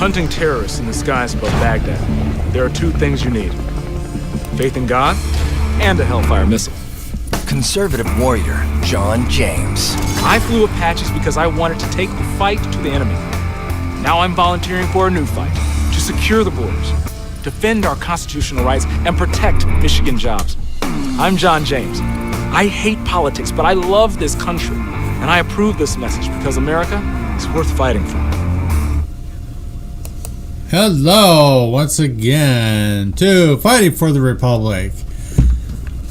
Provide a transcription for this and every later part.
hunting terrorists in the skies above Baghdad, there are two things you need. Faith in God and a Hellfire missile. Conservative warrior, John James. I flew Apaches because I wanted to take the fight to the enemy. Now I'm volunteering for a new fight, to secure the borders, defend our constitutional rights, and protect Michigan jobs. I'm John James. I hate politics, but I love this country, and I approve this message because America is worth fighting for. Hello, once again, to Fighting for the Republic.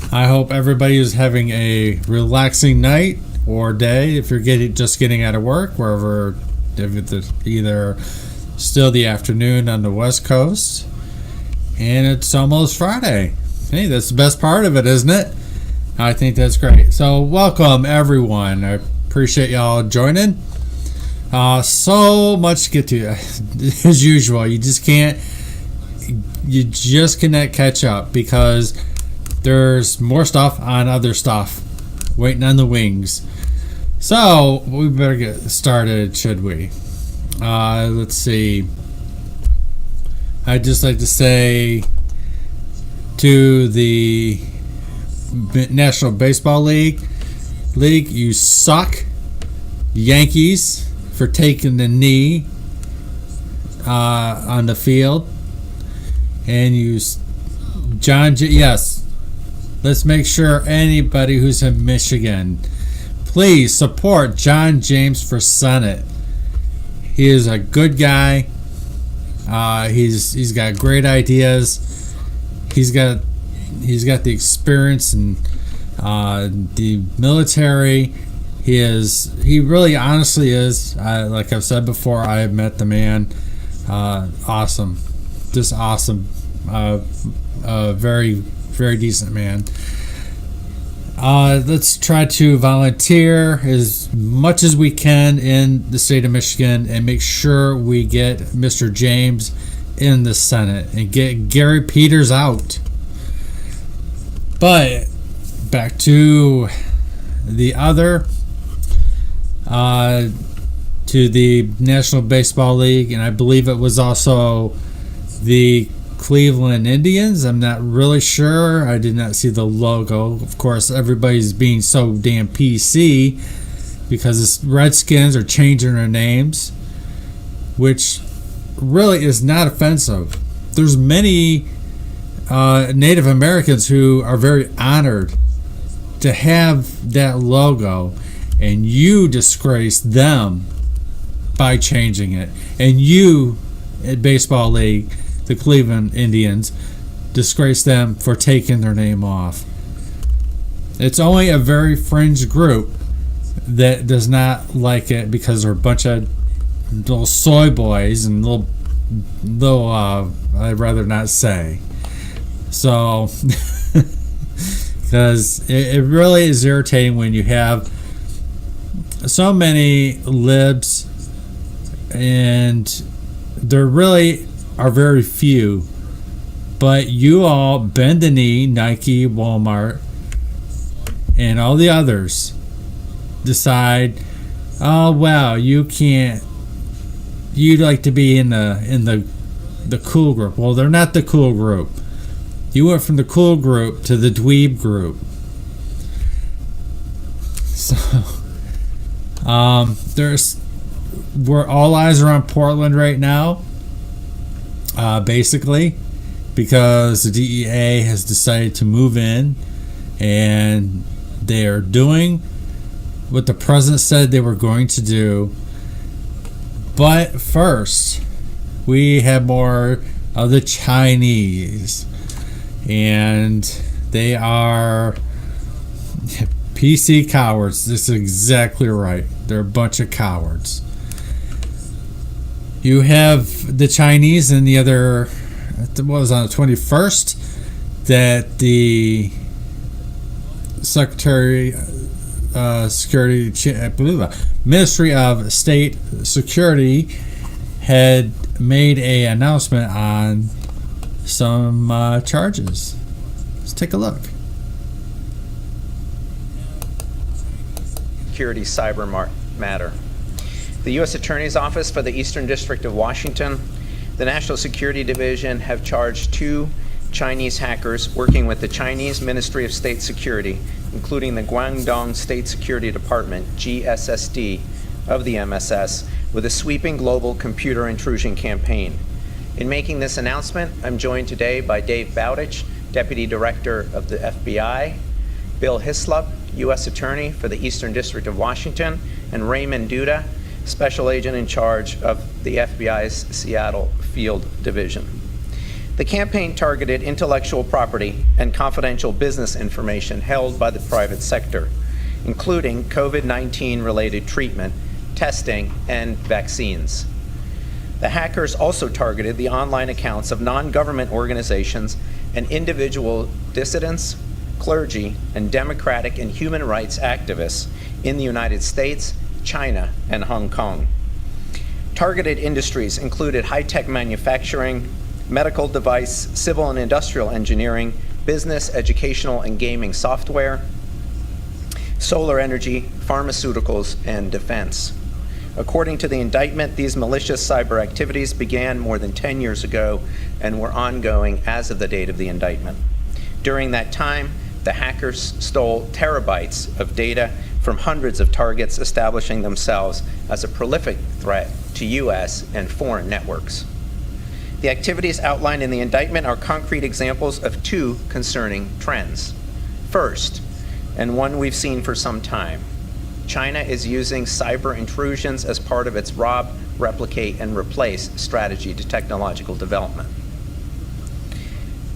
I hope everybody is having a relaxing night or day if you're just getting out of work, wherever, if it's either still the afternoon on the West Coast, and it's almost Friday. Hey, that's the best part of it, isn't it? I think that's great. So welcome, everyone. I appreciate y'all joining. So much to get to, as usual. You just cannot catch up because there's more stuff on other stuff waiting on the wings. So we better get started, should we? Let's see. I'd just like to say to the National Baseball League, you suck. Yankees for taking the knee on the field. And yes. Let's make sure anybody who's in Michigan, please support John James for Senate. He is a good guy. He's got great ideas. He's got the experience and the military. He really honestly is. Like I've said before, I have met the man. Awesome, just awesome. Very, very decent man. Let's try to volunteer as much as we can in the state of Michigan and make sure we get Mr. James in the Senate and get Gary Peters out. But back to the other, to the National Baseball League, and I believe it was also the Cleveland Indians. I'm not really sure. I did not see the logo. Of course, everybody's being so damn PC because the Redskins are changing their names, which really is not offensive. There's many Native Americans who are very honored to have that logo, and you disgrace them by changing it. And you at Baseball League, the Cleveland Indians, disgrace them for taking their name off. It's only a very fringe group that does not like it because they're a bunch of little soy boys and little I'd rather not say. So, because it really is irritating when you have so many libs, and there really are very few, but you all bend the knee, Nike, Walmart, and all the others decide, oh wow, you'd like to be in the cool group. Well, they're not the cool group. You went from the cool group to the dweeb group. So where all eyes are on Portland right now, basically, because the DEA has decided to move in, and they are doing what the president said they were going to do. But first, we have more of the Chinese, and they are PC cowards. This is exactly right. They're a bunch of cowards. You have the Chinese and the other, what was on the 21st, that the Ministry of State Security had made an announcement on some charges. Let's take a look. Security cyber matter. The U.S. Attorney's Office for the Eastern District of Washington The National Security Division have charged 2 Chinese hackers working with the Chinese Ministry of State Security, including the Guangdong State Security Department, GSSD, of the MSS, with a sweeping global computer intrusion campaign. In making this announcement, I'm joined today by Dave Bowditch, Deputy Director of the FBI, Bill Hislop, U.S. Attorney for the Eastern District of Washington, and Raymond Duda, Special Agent in charge of the FBI's Seattle Field Division. The campaign targeted intellectual property and confidential business information held by the private sector, including COVID-19 related treatment, testing, and vaccines. The hackers also targeted the online accounts of non-government organizations and individual dissidents, clergy, and democratic and human rights activists in the United States, China, and Hong Kong. Targeted industries included high-tech manufacturing, medical device, civil and industrial engineering, business, educational, and gaming software, solar energy, pharmaceuticals, and defense. According to the indictment, these malicious cyber activities began more than 10 years ago and were ongoing as of the date of the indictment. During that time, the hackers stole terabytes of data from hundreds of targets, establishing themselves as a prolific threat to U.S. and foreign networks. The activities outlined in the indictment are concrete examples of 2 concerning trends. First, and one we've seen for some time, China is using cyber intrusions as part of its rob, replicate, and replace strategy to technological development.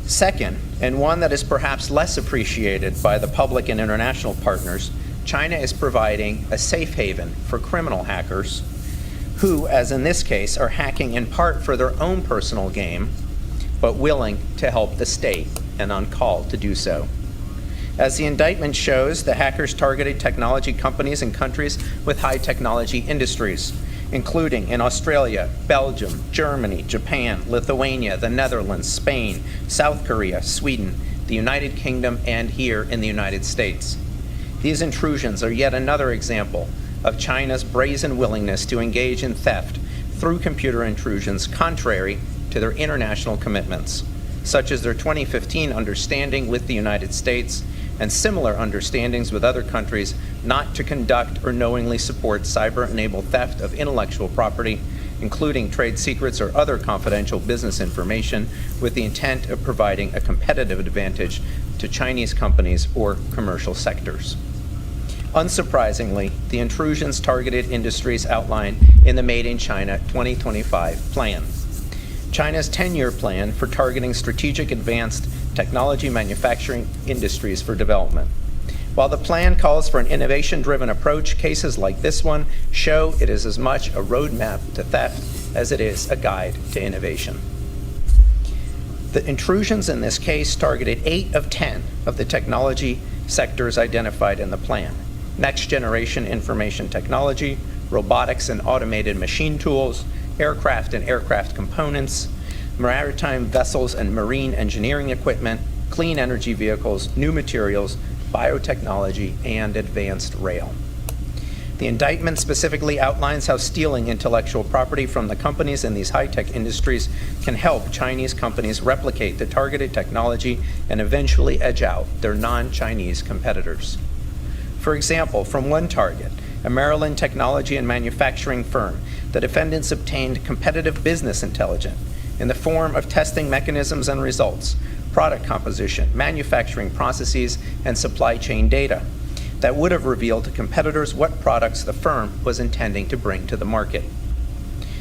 Second, and one that is perhaps less appreciated by the public and international partners, China is providing a safe haven for criminal hackers who, as in this case, are hacking in part for their own personal gain, but willing to help the state and on call to do so. As the indictment shows, the hackers targeted technology companies in countries with high technology industries, including in Australia, Belgium, Germany, Japan, Lithuania, the Netherlands, Spain, South Korea, Sweden, the United Kingdom, and here in the United States. These intrusions are yet another example of China's brazen willingness to engage in theft through computer intrusions contrary to their international commitments, such as their 2015 understanding with the United States and similar understandings with other countries not to conduct or knowingly support cyber-enabled theft of intellectual property, including trade secrets or other confidential business information, with the intent of providing a competitive advantage to Chinese companies or commercial sectors. Unsurprisingly, the intrusions targeted industries outlined in the Made in China 2025 plan. China's 10-year plan for targeting strategic advanced technology manufacturing industries for development. While the plan calls for an innovation-driven approach, cases like this one show it is as much a roadmap to theft as it is a guide to innovation. The intrusions in this case targeted 8 of 10 of the technology sectors identified in the plan: next-generation information technology, robotics and automated machine tools, aircraft and aircraft components, maritime vessels and marine engineering equipment, clean energy vehicles, new materials, biotechnology, and advanced rail. The indictment specifically outlines how stealing intellectual property from the companies in these high-tech industries can help Chinese companies replicate the targeted technology and eventually edge out their non-Chinese competitors. For example, from one target, a Maryland technology and manufacturing firm, the defendants obtained competitive business intelligence in the form of testing mechanisms and results, product composition, manufacturing processes, and supply chain data that would have revealed to competitors what products the firm was intending to bring to the market.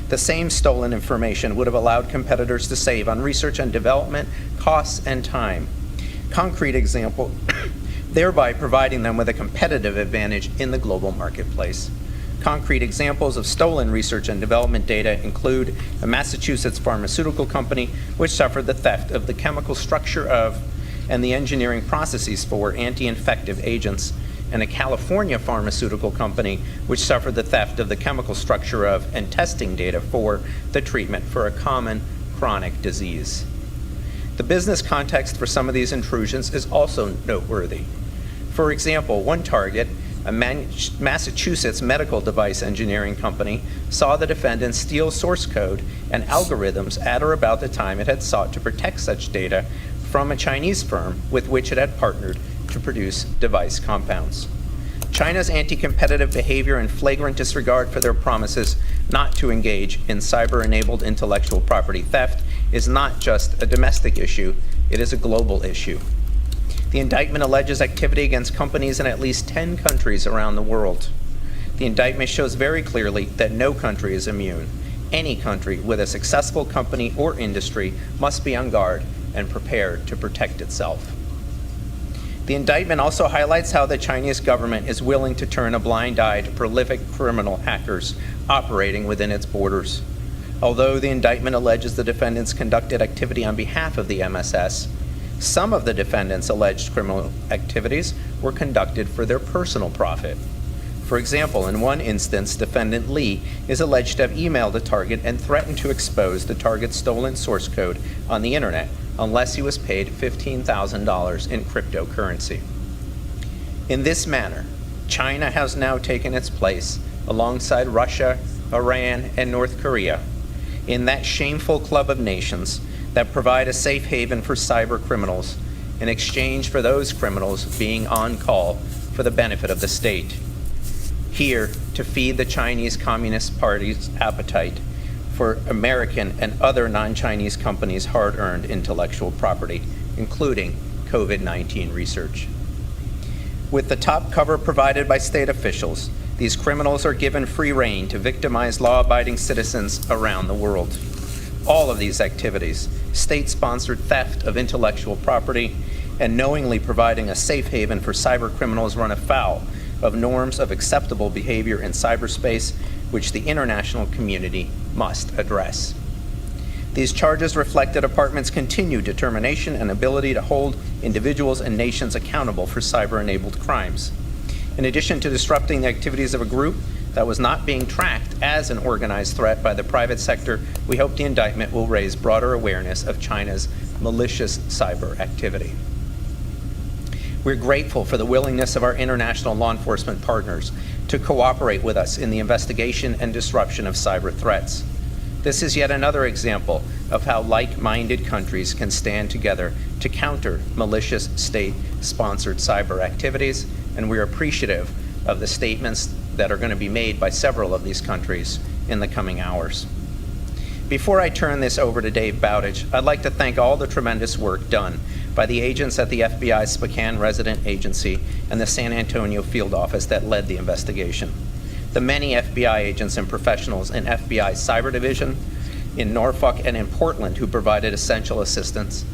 The same stolen information would have allowed competitors to save on research and development costs and time. Concrete example, thereby providing them with a competitive advantage in the global marketplace. Concrete examples of stolen research and development data include a Massachusetts pharmaceutical company which suffered the theft of the chemical structure of and the engineering processes for anti-infective agents, and a California pharmaceutical company which suffered the theft of the chemical structure of and testing data for the treatment for a common chronic disease. The business context for some of these intrusions is also noteworthy. For example, one target, a Massachusetts medical device engineering company, saw the defendant steal source code and algorithms at or about the time it had sought to protect such data from a Chinese firm with which it had partnered to produce device compounds. China's anti-competitive behavior and flagrant disregard for their promises not to engage in cyber-enabled intellectual property theft is not just a domestic issue, it is a global issue. The indictment alleges activity against companies in at least 10 countries around the world. The indictment shows very clearly that no country is immune. Any country with a successful company or industry must be on guard and prepared to protect itself. The indictment also highlights how the Chinese government is willing to turn a blind eye to prolific criminal hackers operating within its borders. Although the indictment alleges the defendants conducted activity on behalf of the MSS, some of the defendants' alleged criminal activities were conducted for their personal profit. For example, in one instance, defendant Lee is alleged to have emailed a target and threatened to expose the target's stolen source code on the internet unless he was paid $15,000 in cryptocurrency. In this manner, China has now taken its place alongside Russia, Iran, and North Korea in that shameful club of nations that provide a safe haven for cyber criminals in exchange for those criminals being on call for the benefit of the state. Here to feed the Chinese Communist Party's appetite for American and other non-Chinese companies' hard-earned intellectual property, including COVID-19 research. With the top cover provided by state officials, these criminals are given free rein to victimize law-abiding citizens around the world. All of these activities, state-sponsored theft of intellectual property and knowingly providing a safe haven for cyber criminals, run afoul of norms of acceptable behavior in cyberspace, which the international community must address. These charges reflect the department's continued determination and ability to hold individuals and nations accountable for cyber-enabled crimes. In addition to disrupting the activities of a group that was not being tracked as an organized threat by the private sector, we hope the indictment will raise broader awareness of China's malicious cyber activity. We're grateful for the willingness of our international law enforcement partners to cooperate with us in the investigation and disruption of cyber threats. This is yet another example of how like-minded countries can stand together to counter malicious state-sponsored cyber activities, and we're appreciative of the statements that are going to be made by several of these countries in the coming hours. Before I turn this over to Dave Bowditch, I'd like to thank all the tremendous work done by the agents at the FBI Spokane Resident Agency and the San Antonio Field Office that led the investigation. The many FBI agents and professionals in FBI Cyber Division, in Norfolk and in Portland who provided essential assistance,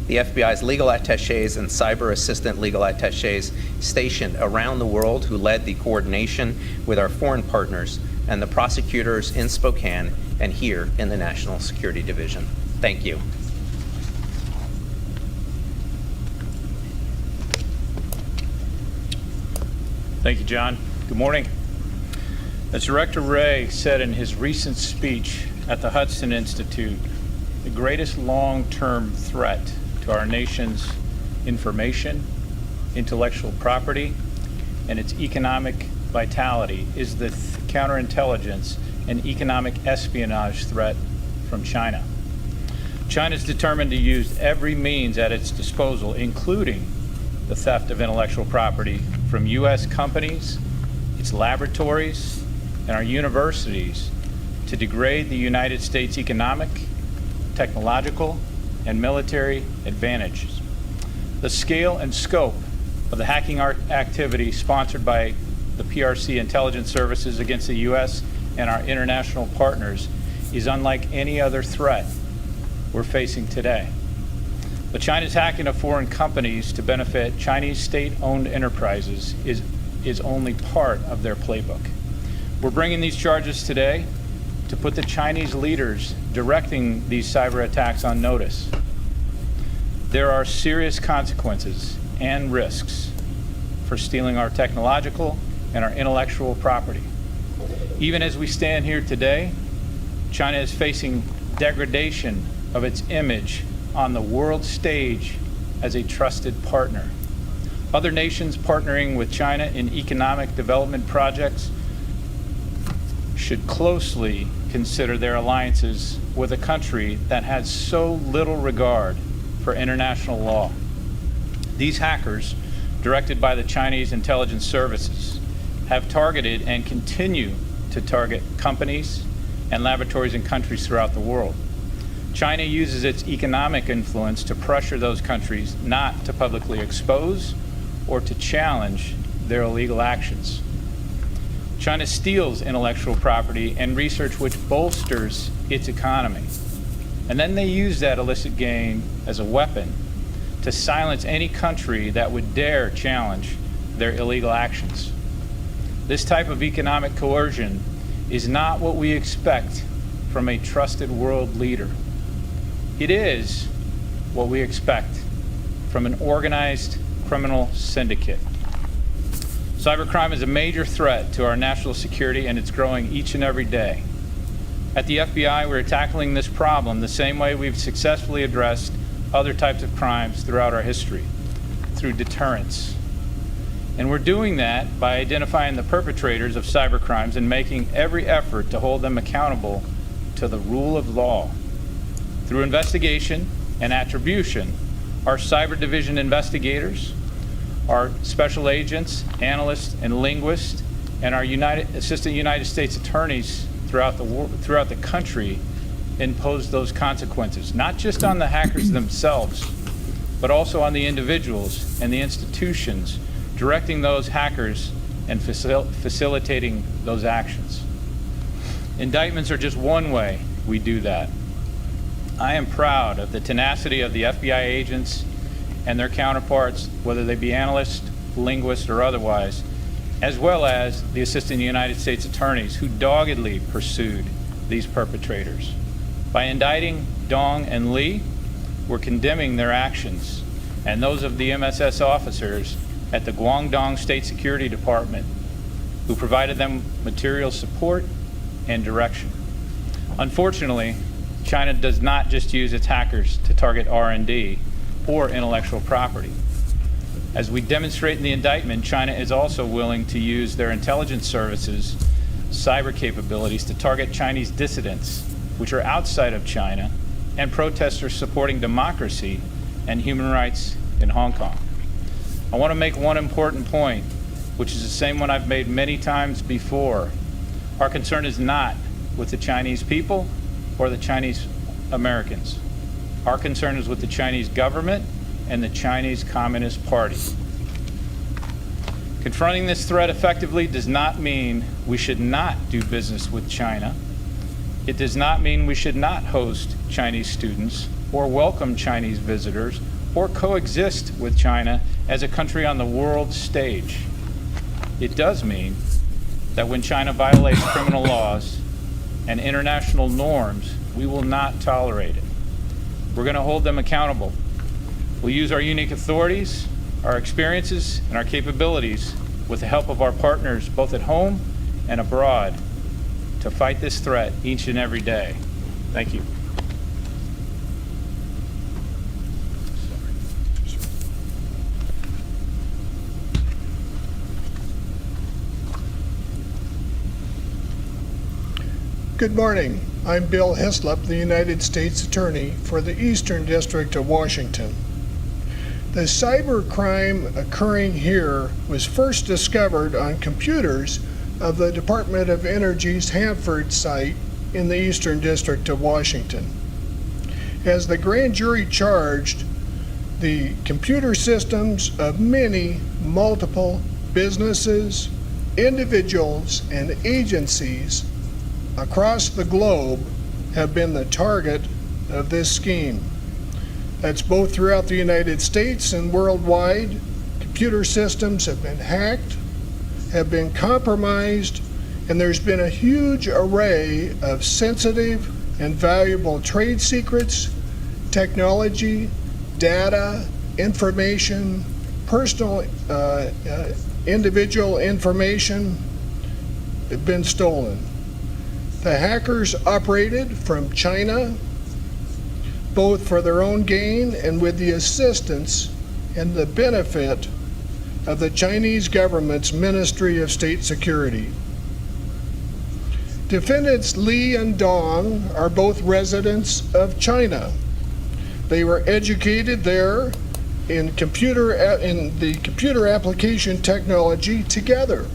the FBI's legal attachés and cyber assistant legal attachés stationed around the world who led the coordination with our foreign partners, and the prosecutors in Spokane and here in the National Security Division. Thank you. Thank you, John. Good morning. As Director Wray said in his recent speech at the Hudson Institute, the greatest long-term threat to our nation's information, intellectual property, and its economic vitality is the counterintelligence and economic espionage threat from China. China is determined to use every means at its disposal, including the theft of intellectual property from U.S. companies, its laboratories, and our universities to degrade the United States' economic, technological, and military advantages. The scale and scope of the hacking activity sponsored by the PRC intelligence services against the U.S. and our international partners is unlike any other threat we're facing today. But China's hacking of foreign companies to benefit Chinese state-owned enterprises is only part of their playbook. We're bringing these charges today to put the Chinese leaders directing these cyber attacks on notice. There are serious consequences and risks for stealing our technological and our intellectual property. Even as we stand here today, China is facing degradation of its image on the world stage as a trusted partner. Other nations partnering with China in economic development projects should closely consider their alliances with a country that has so little regard for international law. These hackers, directed by the Chinese intelligence services, have targeted and continue to target companies and laboratories in countries throughout the world. China uses its economic influence to pressure those countries not to publicly expose or to challenge their illegal actions. China steals intellectual property and research which bolsters its economy. And then they use that illicit gain as a weapon to silence any country that would dare challenge their illegal actions. This type of economic coercion is not what we expect from a trusted world leader. It is what we expect from an organized criminal syndicate. Cybercrime is a major threat to our national security, and it's growing each and every day. At the FBI, we're tackling this problem the same way we've successfully addressed other types of crimes throughout our history, through deterrence. And we're doing that by identifying the perpetrators of cybercrimes and making every effort to hold them accountable to the rule of law. Through investigation and attribution, our cyber division investigators, our special agents, analysts, and linguists, and our assistant United States attorneys throughout the country impose those consequences, not just on the hackers themselves, but also on the individuals and the institutions directing those hackers and facilitating those actions. Indictments are just one way we do that. I am proud of the tenacity of the FBI agents and their counterparts, whether they be analysts, linguists, or otherwise, as well as the assistant United States attorneys who doggedly pursued these perpetrators. By indicting Dong and Li, we're condemning their actions and those of the MSS officers at the Guangdong State Security Department who provided them material support and direction. Unfortunately, China does not just use its hackers to target R&D or intellectual property. As we demonstrate in the indictment, China is also willing to use their intelligence services' cyber capabilities to target Chinese dissidents, which are outside of China, and protesters supporting democracy and human rights in Hong Kong. I want to make one important point, which is the same one I've made many times before. Our concern is not with the Chinese people or the Chinese Americans. Our concern is with the Chinese government and the Chinese Communist Party. Confronting this threat effectively does not mean we should not do business with China. It does not mean we should not host Chinese students or welcome Chinese visitors or coexist with China as a country on the world stage. It does mean that when China violates criminal laws and international norms, we will not tolerate it. We're going to hold them accountable. We'll use our unique authorities, our experiences, and our capabilities with the help of our partners both at home and abroad to fight this threat each and every day. Thank you. Good morning. I'm Bill Hislop, the United States Attorney for the Eastern District of Washington. The cyber crime occurring here was first discovered on computers of the Department of Energy's Hanford site in the Eastern District of Washington. As the grand jury charged, the computer systems of many multiple businesses, individuals, and agencies across the globe have been the target of this scheme. That's both throughout the United States and worldwide. Computer systems have been hacked, have been compromised, and there's been a huge array of sensitive and valuable trade secrets, technology, data, information, personal individual information have been stolen. The hackers operated from China, both for their own gain and with the assistance and the benefit of the Chinese government's Ministry of State Security. Defendants Li and Dong are both residents of China. They were educated there in the computer application technology together.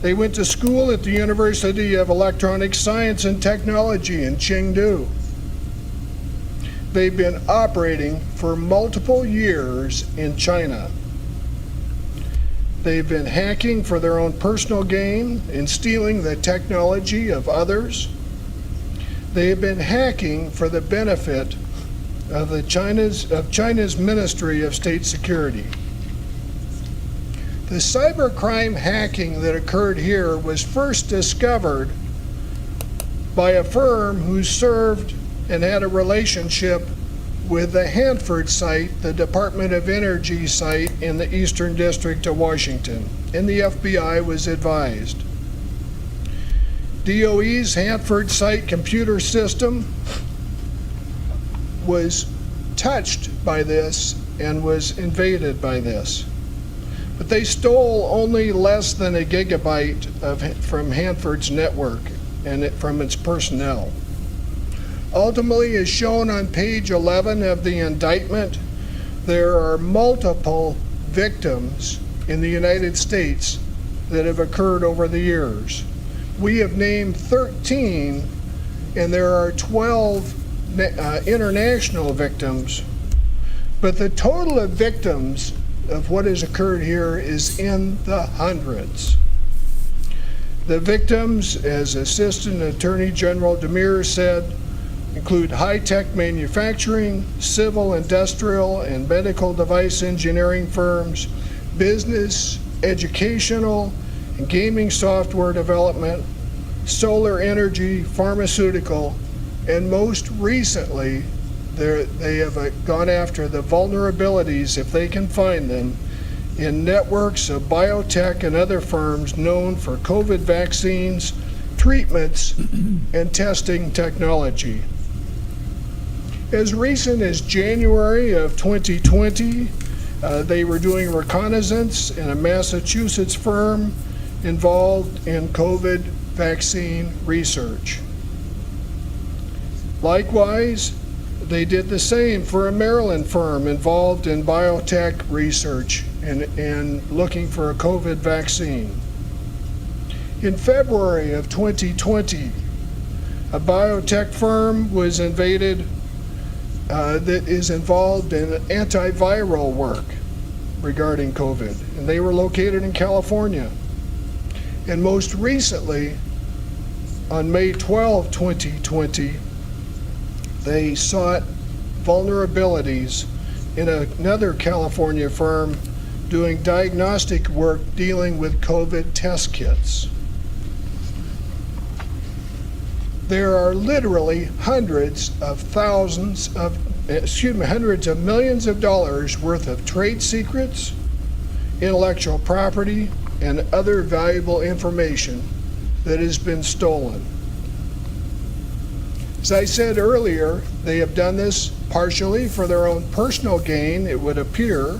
They went to school at the University of Electronic Science and Technology in Chengdu. They've been operating for multiple years in China. They've been hacking for their own personal gain and stealing the technology of others. They have been hacking for the benefit of China's Ministry of State Security. The cybercrime hacking that occurred here was first discovered by a firm who served and had a relationship with the Hanford site, the Department of Energy site in the Eastern District of Washington, and the FBI was advised. DOE's Hanford site computer system was touched by this and was invaded by this. But they stole only less than a gigabyte from Hanford's network and from its personnel. Ultimately, as shown on page 11 of the indictment, there are multiple victims in the United States that have occurred over the years. We have named 13, and there are 12 international victims, but the total of victims of what has occurred here is in the hundreds. The victims, as Assistant Attorney General Demers said, include high-tech manufacturing, civil, industrial, and medical device engineering firms, business, educational, and gaming software development, solar energy, pharmaceutical, and most recently, they have gone after the vulnerabilities, if they can find them, in networks of biotech and other firms known for COVID vaccines, treatments, and testing technology. As recent as January of 2020, they were doing reconnaissance in a Massachusetts firm involved in COVID vaccine research. Likewise, they did the same for a Maryland firm involved in biotech research and looking for a COVID vaccine. In February of 2020, a biotech firm was invaded that is involved in antiviral work regarding COVID, and they were located in California. And most recently, on May 12, 2020, they sought vulnerabilities in another California firm doing diagnostic work dealing with COVID test kits. There are literally hundreds of millions of dollars worth of trade secrets, intellectual property, and other valuable information that has been stolen. As I said earlier, they have done this partially for their own personal gain, it would appear,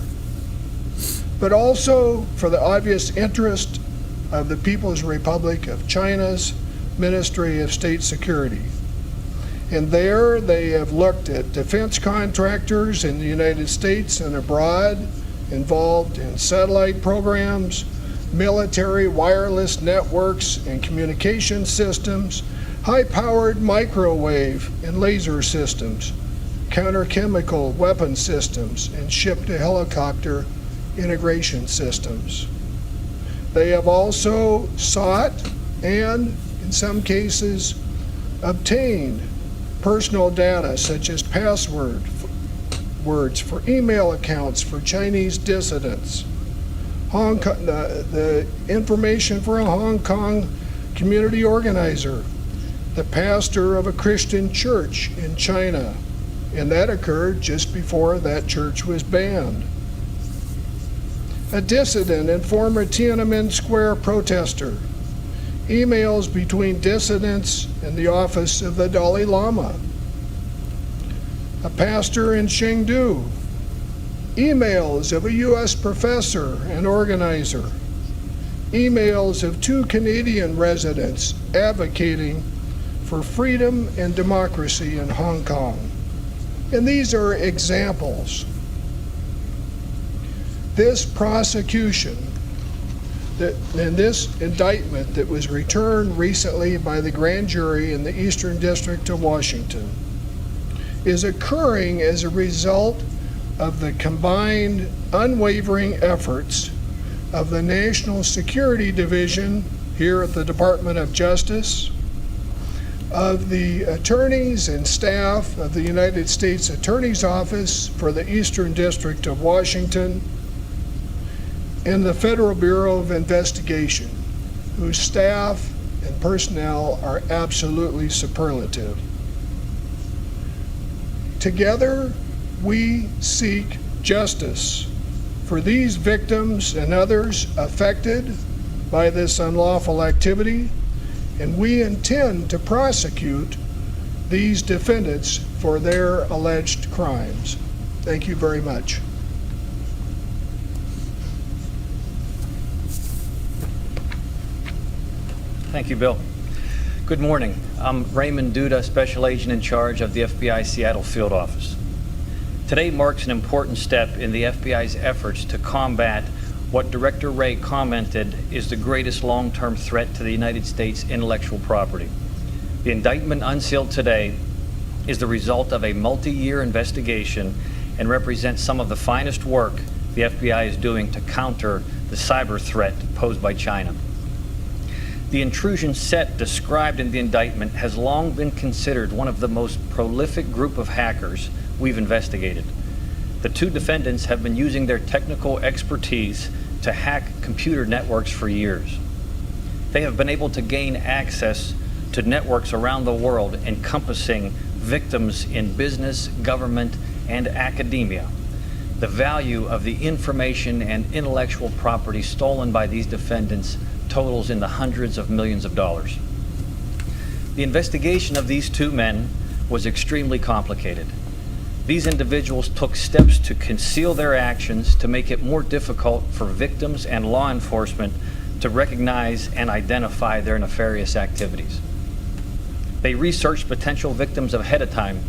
but also for the obvious interest of the People's Republic of China's Ministry of State Security. And there they have looked at defense contractors in the United States and abroad involved in satellite programs, military wireless networks and communication systems, high-powered microwave and laser systems, counter-chemical weapon systems, and ship-to-helicopter integration systems. They have also sought and, in some cases, obtained personal data such as passwords for email accounts for Chinese dissidents, the information for a Hong Kong community organizer, the pastor of a Christian church in China, and that occurred just before that church was banned. A dissident and former Tiananmen Square protester, emails between dissidents and the office of the Dalai Lama, a pastor in Chengdu, emails of a U.S. professor and organizer, emails of 2 Canadian residents advocating for freedom and democracy in Hong Kong. And these are examples. This prosecution and this indictment that was returned recently by the grand jury in the Eastern District of Washington is occurring as a result of the combined, unwavering efforts of the National Security Division here at the Department of Justice, of the attorneys and staff of the United States Attorney's Office for the Eastern District of Washington, and the Federal Bureau of Investigation, whose staff and personnel are absolutely superlative. Together, we seek justice for these victims and others affected by this unlawful activity, and we intend to prosecute these defendants for their alleged crimes. Thank you very much. Thank you, Bill. Good morning. I'm Raymond Duda, Special Agent in charge of the FBI Seattle Field Office. Today marks an important step in the FBI's efforts to combat what Director Wray commented is the greatest long-term threat to the United States intellectual property. The indictment unsealed today is the result of a multi-year investigation and represents some of the finest work the FBI is doing to counter the cyber threat posed by China. The intrusion set described in the indictment has long been considered one of the most prolific group of hackers we've investigated. The 2 defendants have been using their technical expertise to hack computer networks for years. They have been able to gain access to networks around the world encompassing victims in business, government, and academia. The value of the information and intellectual property stolen by these defendants totals in the hundreds of millions of dollars. The investigation of these 2 men was extremely complicated. These individuals took steps to conceal their actions to make it more difficult for victims and law enforcement to recognize and identify their nefarious activities. They researched potential victims ahead of time,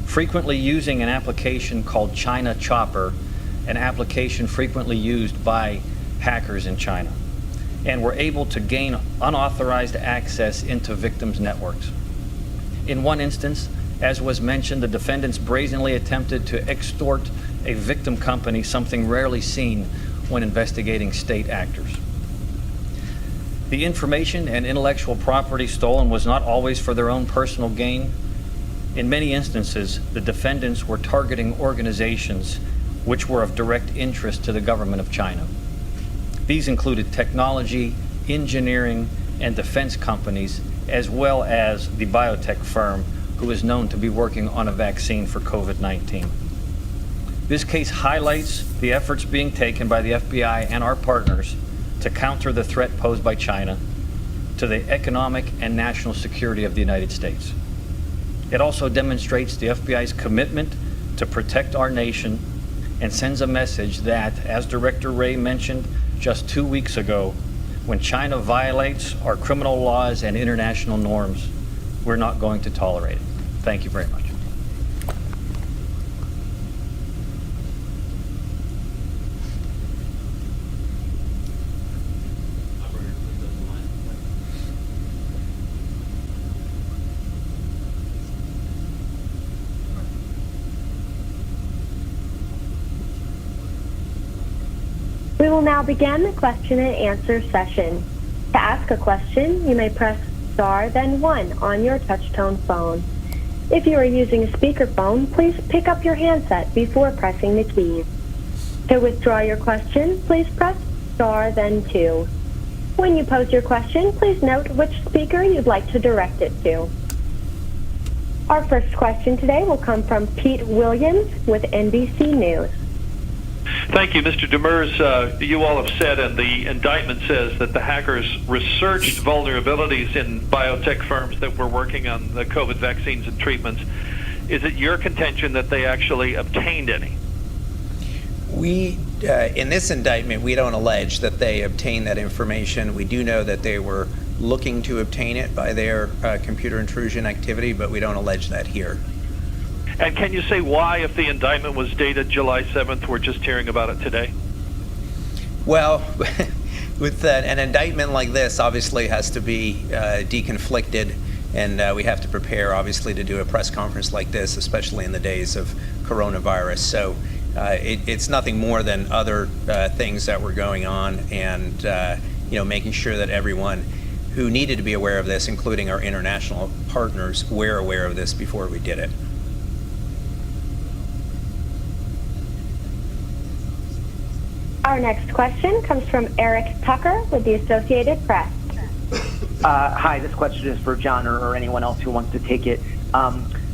frequently using an application called China Chopper, an application frequently used by hackers in China, and were able to gain unauthorized access into victims' networks. In one instance, as was mentioned, the defendants brazenly attempted to extort a victim company, something rarely seen when investigating state actors. The information and intellectual property stolen was not always for their own personal gain. In many instances, the defendants were targeting organizations which were of direct interest to the government of China. These included technology, engineering, and defense companies, as well as the biotech firm who is known to be working on a vaccine for COVID-19. This case highlights the efforts being taken by the FBI and our partners to counter the threat posed by China to the economic and national security of the United States. It also demonstrates the FBI's commitment to protect our nation and sends a message that, as Director Wray mentioned just 2 weeks ago, when China violates our criminal laws and international norms, we're not going to tolerate it. Thank you very much. We will now begin the question and answer session. To ask a question, you may press star then 1 on your touch-tone phone. If you are using a speakerphone, please pick up your handset before pressing the keys. To withdraw your question, please press star then 2. When you pose your question, please note which speaker you'd like to direct it to. Our first question today will come from Pete Williams with NBC News. Thank you, Mr. Demers. You all have said, and the indictment says, that the hackers researched vulnerabilities in biotech firms that were working on the COVID vaccines and treatments. Is it your contention that they actually obtained any? We, in this indictment, we don't allege that they obtained that information. We do know that they were looking to obtain it by their computer intrusion activity, but we don't allege that here. And can you say why, if the indictment was dated July 7th, we're just hearing about it today? Well, with an indictment like this, obviously has to be deconflicted, and we have to prepare, obviously, to do a press conference like this, especially in the days of coronavirus. So it's nothing more than other things that were going on, and making sure that everyone who needed to be aware of this, including our international partners, were aware of this before we did it. Our next question comes from Eric Tucker with the Associated Press. Hi, this question is for John or anyone else who wants to take it.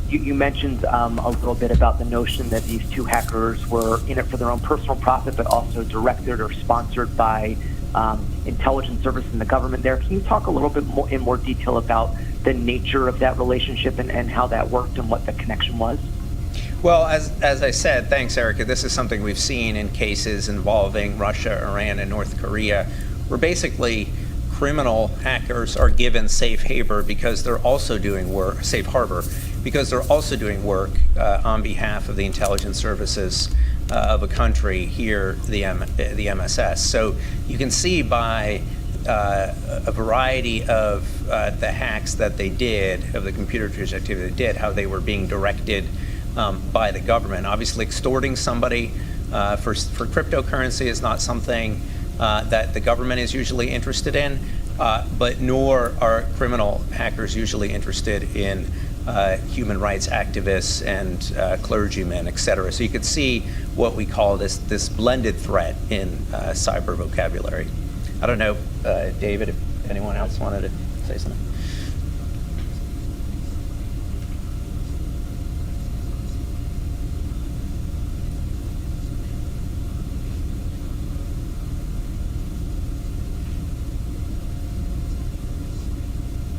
You mentioned a little bit about the notion that these two hackers were in it for their own personal profit, but also directed or sponsored by intelligence service in the government there. Can you talk a little bit more in more detail about the nature of that relationship and how that worked and what the connection was? Well, as I said, thanks, Erica, this is something we've seen in cases involving Russia, Iran, and North Korea, where basically criminal hackers are given safe harbor because they're also doing work, on behalf of the intelligence services of a country here, the MSS. So you can see by a variety of the hacks that they did, of the computer intrusion activity they did, how they were being directed by the government. Obviously, extorting somebody for cryptocurrency is not something that the government is usually interested in, but nor are criminal hackers usually interested in human rights activists and clergymen, et cetera. So you could see what we call this blended threat in cyber vocabulary. I don't know, David, if anyone else wanted to say something.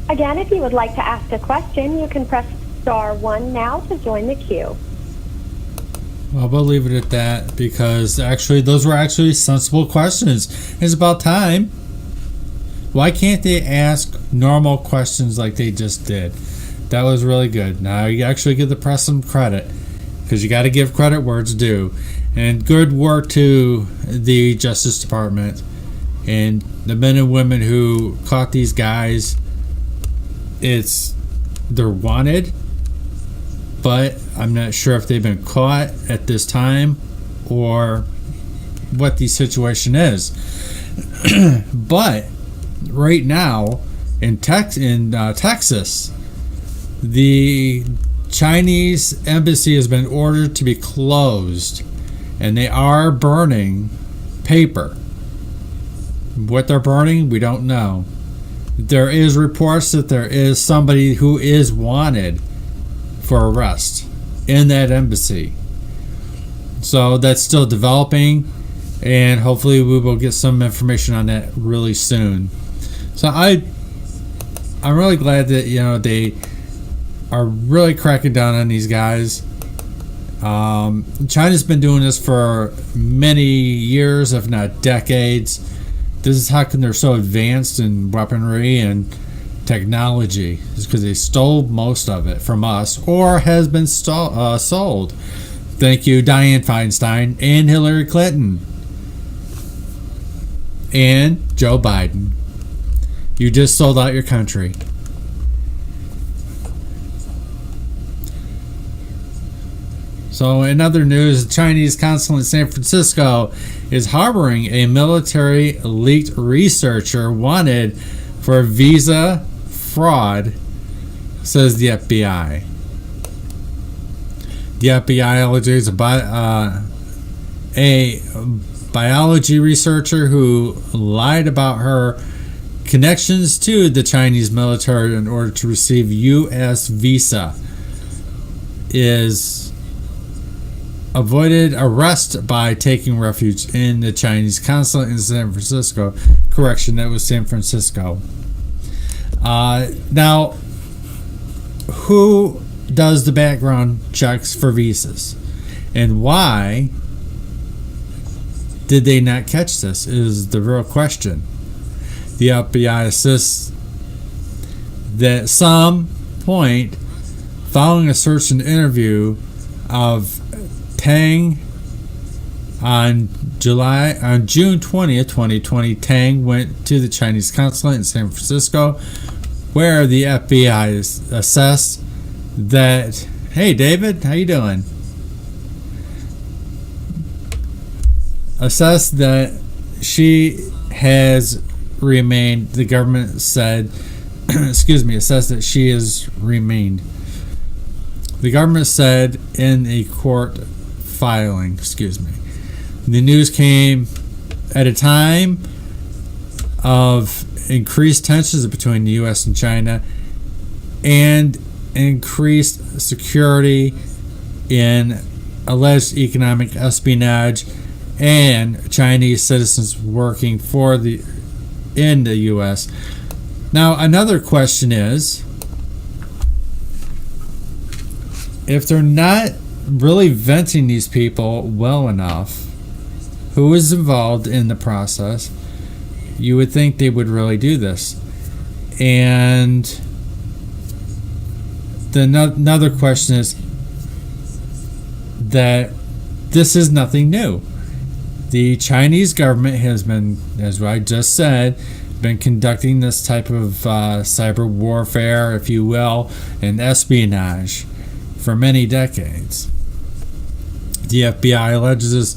Again, if you would like to ask a question, you can press star 1 now to join the queue. Well, we'll leave it at that because actually those were actually sensible questions. It's about time. Why can't they ask normal questions like they just did? That was really good. Now you actually give the press some credit because you got to give credit where it's due. And good work to the Justice Department and the men and women who caught these guys. They're wanted, but I'm not sure if they've been caught at this time or what the situation is. But right now in Texas, the Chinese embassy has been ordered to be closed, and they are burning paper. What they're burning, we don't know. There is reports that there is somebody who is wanted for arrest in that embassy. So that's still developing, and hopefully we will get some information on that really soon. So I'm really glad that they are really cracking down on these guys. China's been doing this for many years, if not decades. This is how come they're so advanced in weaponry and technology. It's because they stole most of it from us or has been sold. Thank you, Dianne Feinstein and Hillary Clinton and Joe Biden. You just sold out your country. So in other news, the Chinese consulate in San Francisco is harboring a military elite researcher wanted for visa fraud, says the FBI. The FBI alleges a biology researcher who lied about her connections to the Chinese military in order to receive U.S. visa is avoided arrest by taking refuge in the Chinese consulate in San Francisco. Correction, that was San Francisco. Now, who does the background checks for visas? And why did they not catch this? Is the real question. The FBI assists that at some point, following a search and interview of Tang on June 20th, 2020, Tang went to the Chinese consulate in San Francisco, where the FBI assessed that, hey David, how you doing? Assessed that she has remained, the government said, assessed that she has remained. The government said in a court filing, the news came at a time of increased tensions between the U.S. and China and increased security in alleged economic espionage and Chinese citizens working in the U.S. Now, another question is, if they're not really venting these people well enough, who is involved in the process, you would think they would really do this. And another question is that this is nothing new. The Chinese government has been, as I just said, been conducting this type of cyber warfare, if you will, and espionage for many decades. The FBI alleges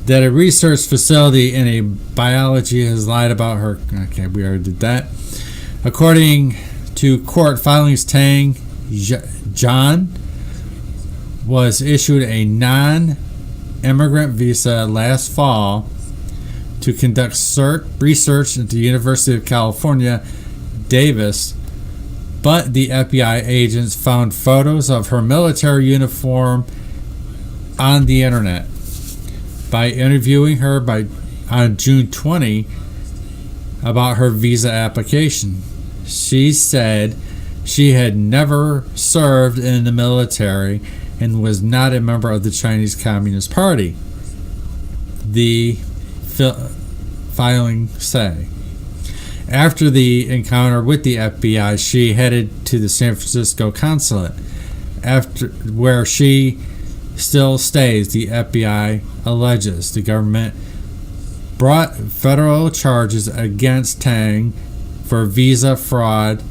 that a research facility in a biology has lied about her. Okay, we already did that. According to court filings, Tang John was issued a non-immigrant visa last fall to conduct research at the University of California, Davis, but the FBI agents found photos of her military uniform on the internet. By interviewing her on June 20 about her visa application, she said she had never served in the military and was not a member of the Chinese Communist Party. The filing say. After the encounter with the FBI, she headed to the San Francisco consulate, where she still stays. The FBI alleges the government brought federal charges against Tang for visa fraud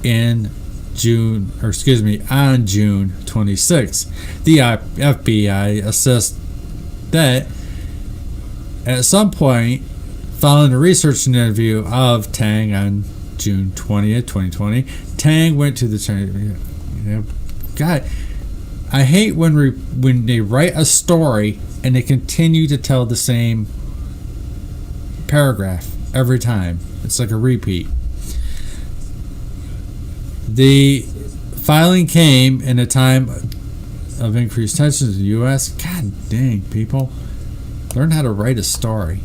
on June 26. The FBI assessed that at some point, following a research interview of Tang on June 20th, 2020, Tang went to the Chinese. God, I hate when they write a story and they continue to tell the same paragraph every time. It's like a repeat. The filing came in a time of increased tensions in the U.S. God dang, people. Learn how to write a story.